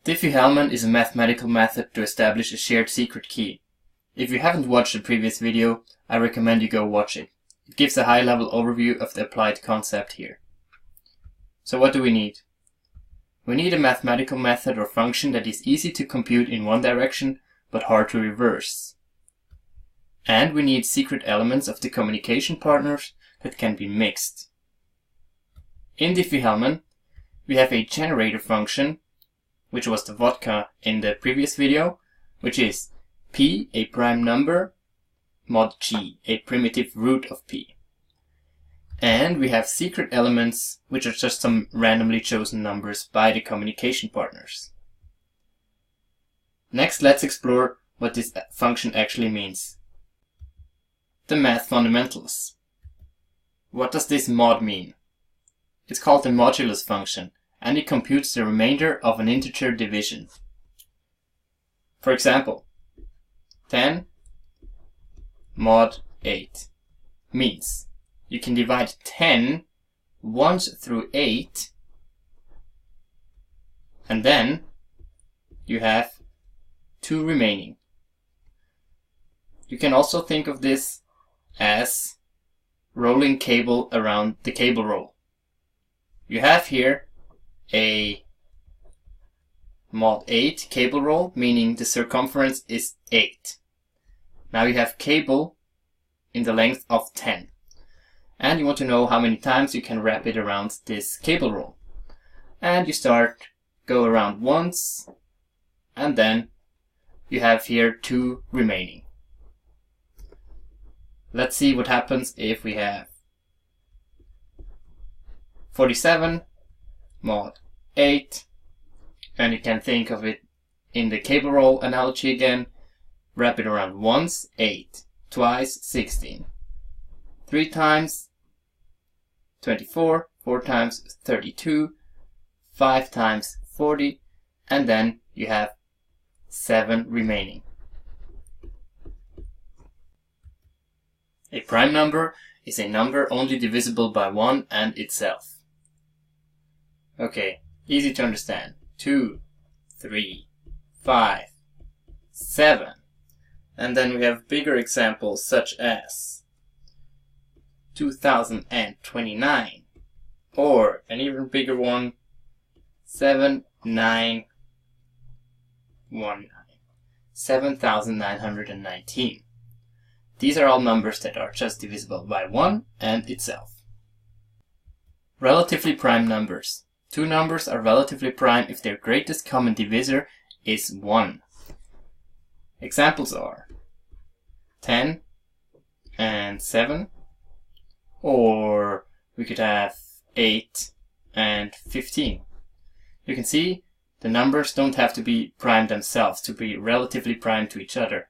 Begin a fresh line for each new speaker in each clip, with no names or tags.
Diffie Hellman is a mathematical method to establish a shared secret key. If you haven't watched the previous video, I recommend you go watch it. It gives a high-level overview of the applied concept here. So what do we need? We need a mathematical method or function that is easy to compute in one direction but hard to reverse. And we need secret elements of the communication partners that can be mixed. In Diffie Hellman, we have a generator function, which was the vodka in the previous video, which is p, a prime number, mod g, a primitive root of p. And we have secret elements, which are just some randomly chosen numbers by the communication partners. Next, let's explore what this function actually means. The math fundamentals. What does this mod mean? It's called the modulus function, and it computes the remainder of an integer division. For example, 10 mod 8 means you can divide 10 once through 8, and then you have 2 remaining. You can also think of this as rolling cable around the cable roll. You have here a mod 8 cable roll, meaning the circumference is 8. Now you have cable in the length of 10. And you want to know how many times you can wrap it around this cable roll. And you go around once, and then you have here 2 remaining. Let's see what happens if we have 47 mod 8, and you can think of it in the cable roll analogy again. Wrap it around once, 8, twice, 16, 3 times, 24, 4 times, 32, 5 times, 40, and then you have 7 remaining. A prime number is a number only divisible by 1 and itself. Okay, easy to understand. 2, 3, 5, 7. And then we have bigger examples such as 2029. Or an even bigger one, 7919. 7919. These are all numbers that are just divisible by 1 and itself. Relatively prime numbers. 2 numbers are relatively prime if their greatest common divisor is 1. Examples are 10 and 7, or we could have 8 and 15. You can see the numbers don't have to be prime themselves to be relatively prime to each other.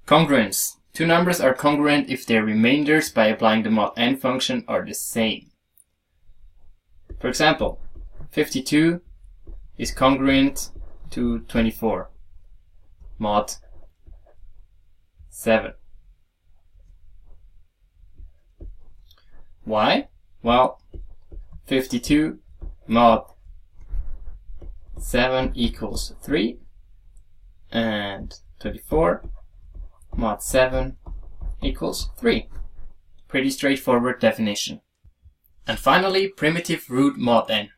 Congruence. 2 numbers are congruent if their remainders by applying the mod n function are the same. For example, 52 is congruent to 24 mod 7. Why? Well, 52 mod 7 equals 3, and 24 mod 7 equals 3. Pretty straightforward definition. And finally, primitive root mod n.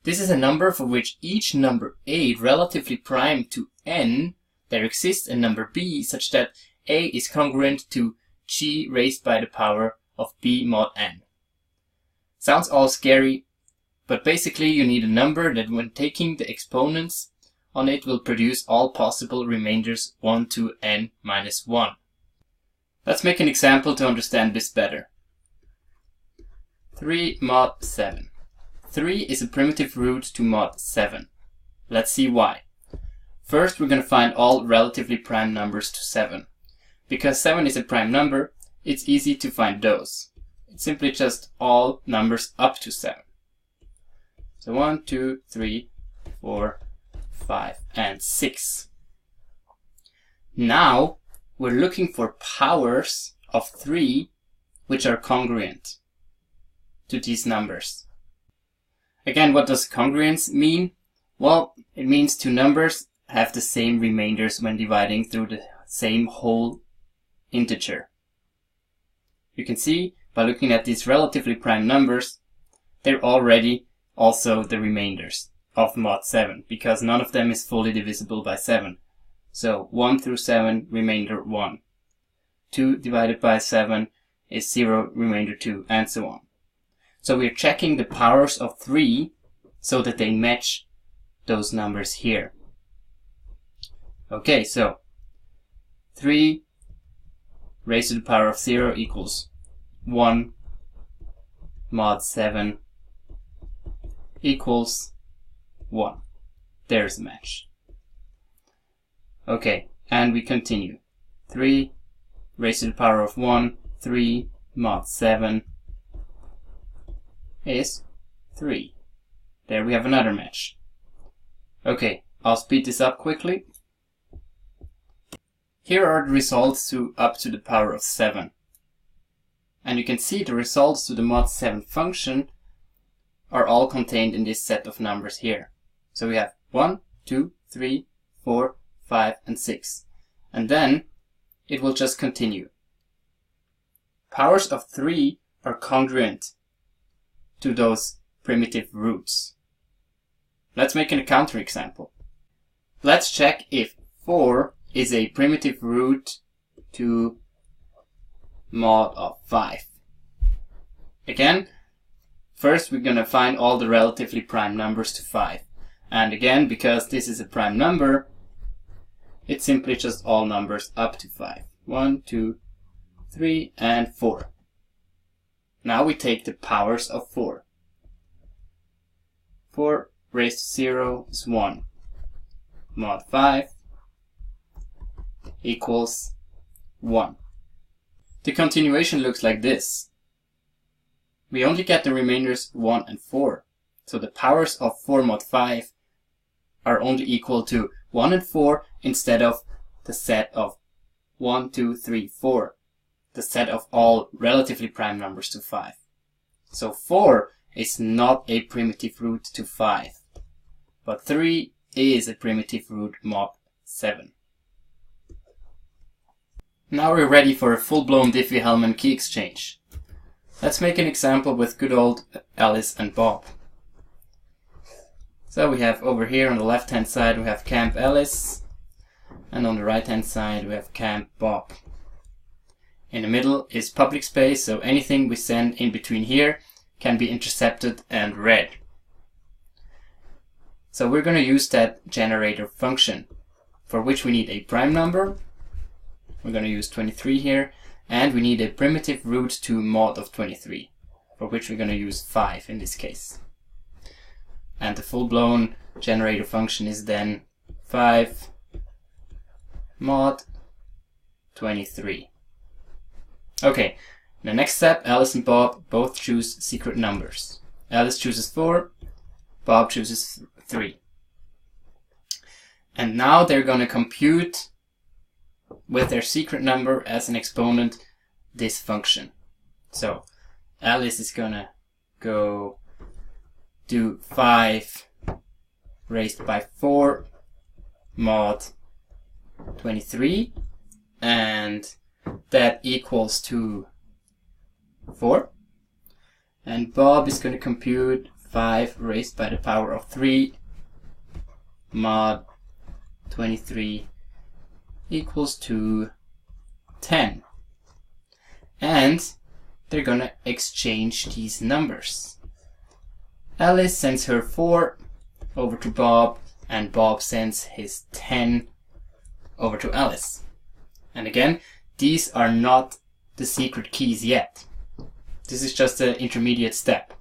This is a number for which each number a relatively prime to n, there exists a number b such that a is congruent to g raised by the power of b mod n. Sounds all scary, but basically you need a number that when taking the exponents on it will produce all possible remainders 1 to n minus 1. Let's make an example to understand this better. 3 mod 7. 3 is a primitive root to mod 7. Let's see why. First, we're going to find all relatively prime numbers to 7. Because 7 is a prime number, it's easy to find those. It's simply just all numbers up to 7. So 1, 2, 3, 4, 5, and 6. Now, we're looking for powers of 3 which are congruent to these numbers. Again, what does congruence mean? Well, it means two numbers have the same remainders when dividing through the same whole integer. You can see by looking at these relatively prime numbers, they're already also the remainders of mod 7, because none of them is fully divisible by 7. So 1 through 7, remainder 1. 2 divided by 7 is 0, remainder 2, and so on. So we're checking the powers of 3 so that they match those numbers here. Okay, so 3 raised to the power of 0 equals 1 mod 7 equals 1. There's a match. Okay, and we continue. 3 raised to the power of 1, 3 mod 7 is 3. There we have another match. Okay, I'll speed this up quickly. Here are the results up to the power of 7. And you can see the results to the mod 7 function are all contained in this set of numbers here. So we have 1, 2, 3, 4, 5, and 6. And then it will just continue. Powers of 3 are congruent to those primitive roots. Let's make a counterexample. Let's check if 4 is a primitive root to mod of 5. Again, first we're going to find all the relatively prime numbers to 5. And again, because this is a prime number, it's simply just all numbers up to 5. 1, 2, 3, and 4. Now we take the powers of 4. 4 raised to 0 is 1. Mod 5 equals 1. The continuation looks like this. We only get the remainders 1 and 4. So the powers of 4 mod 5 are only equal to 1 and 4 instead of the set of 1, 2, 3, 4. The set of all relatively prime numbers to 5. So 4 is not a primitive root to 5. But 3 is a primitive root mod 7. Now we're ready for a full-blown Diffie Hellman Key Exchange. Let's make an example with good old Alice and Bob. So we have over here on the left hand side we have Camp Alice, and on the right hand side we have Camp Bob. In the middle is public space, so anything we send in between here can be intercepted and read. So we're going to use that generator function, for which we need a prime number. We're going to use 23 here, and we need a primitive root to mod of 23, for which we're going to use 5 in this case. And the full-blown generator function is then 5 mod 23. Okay, the next step, Alice and Bob both choose secret numbers. Alice chooses 4, Bob chooses 3. And now they're going to compute with their secret number as an exponent this function. So Alice is going to go do 5 raised by 4 mod 23, and that equals to 4. And Bob is going to compute 5 raised by the power of 3 mod 23 equals to 10. And they're going to exchange these numbers. Alice sends her 4 over to Bob, and Bob sends his 10 over to Alice. And again, these are not the secret keys yet. This is just an intermediate step.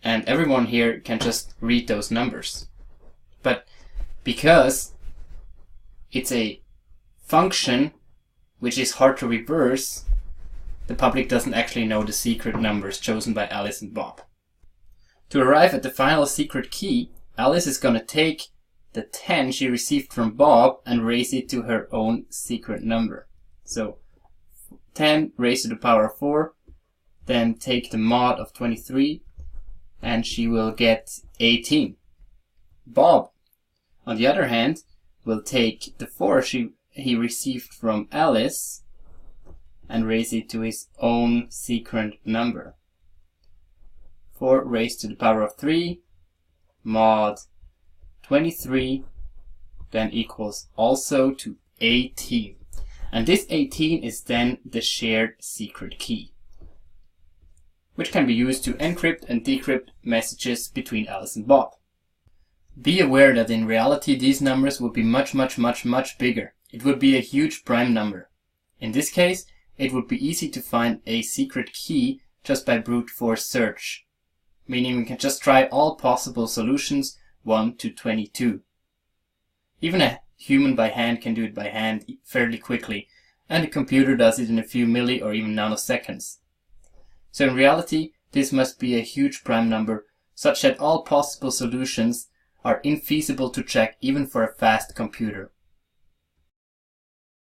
And everyone here can just read those numbers. But because it's a function which is hard to reverse, the public doesn't actually know the secret numbers chosen by Alice and Bob. To arrive at the final secret key, Alice is going to take the 10 she received from Bob and raise it to her own secret number. So 10 raised to the power of 4, then take the mod of 23, and she will get 18. Bob, on the other hand, will take the 4 he received from Alice and raise it to his own secret number. 4 raised to the power of 3 mod 23 then equals also to 18. And this 18 is then the shared secret key, which can be used to encrypt and decrypt messages between Alice and Bob. Be aware that in reality these numbers would be much bigger. It would be a huge prime number. In this case, it would be easy to find a secret key just by brute force search, meaning we can just try all possible solutions 1 to 22. Even a human by hand can do it by hand fairly quickly, and a computer does it in a few milli or even nanoseconds. So in reality, this must be a huge prime number, such that all possible solutions are infeasible to check even for a fast computer.